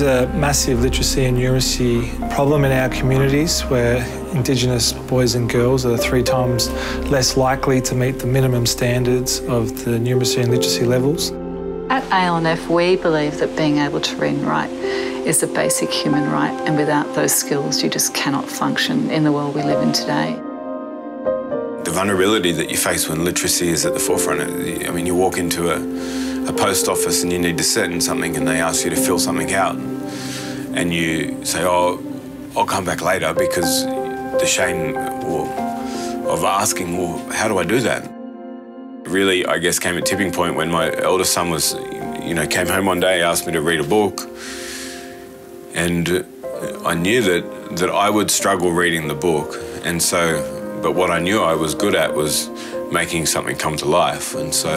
is a massive literacy and numeracy problem in our communities where Indigenous boys and girls are 3 times less likely to meet the minimum standards of the numeracy and literacy levels. At ALNF, we believe that being able to read and write is a basic human right, and without those skills, you just cannot function in the world we live in today. The vulnerability that you face when literacy is at the forefront. I mean, you walk into a post office and you need to send something and they ask you to fill something out. And you say, oh, I'll come back later, because the shame of asking, well, how do I do that? Really, I guess, came a tipping point when my eldest son was, came home one day, asked me to read a book. And I knew that I would struggle reading the book. And so, but what I knew I was good at was making something come to life. And so,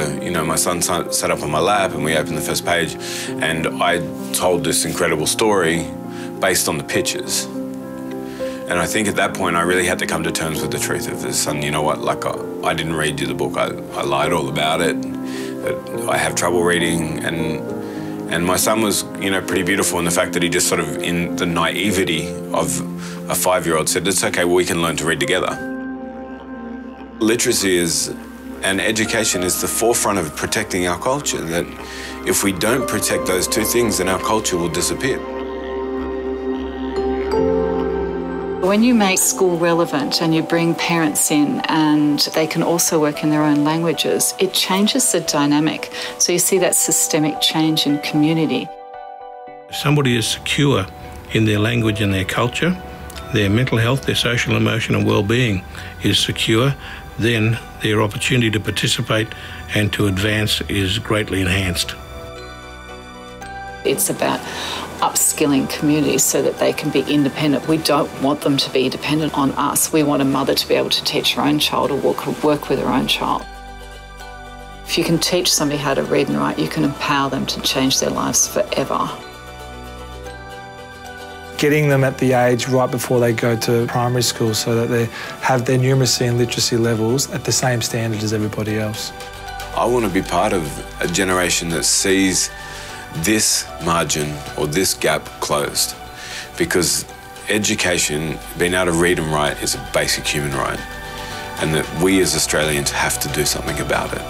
my son sat up on my lap and we opened the first page and I told this incredible story based on the pictures. And I think at that point I really had to come to terms with the truth of this. And you know what, like I didn't read you the book, I lied all about it, that I have trouble reading. And my son was, pretty beautiful in the fact that he just sort of, in the naivety of a 5-year-old, said, it's okay, well, we can learn to read together. Literacy and education is the forefront of protecting our culture, that if we don't protect those 2 things, then our culture will disappear. When you make school relevant and you bring parents in and they can also work in their own languages, it changes the dynamic. So you see that systemic change in community. If somebody is secure in their language and their culture, their mental health, their social, emotional and well-being is secure, then their opportunity to participate and to advance is greatly enhanced. It's about upskilling communities so that they can be independent. We don't want them to be dependent on us. We want a mother to be able to teach her own child or work with her own child. If you can teach somebody how to read and write, you can empower them to change their lives forever. Getting them at the age right before they go to primary school so that they have their numeracy and literacy levels at the same standard as everybody else. I want to be part of a generation that sees this margin or this gap closed, because education, being able to read and write, is a basic human right, and that we as Australians have to do something about it.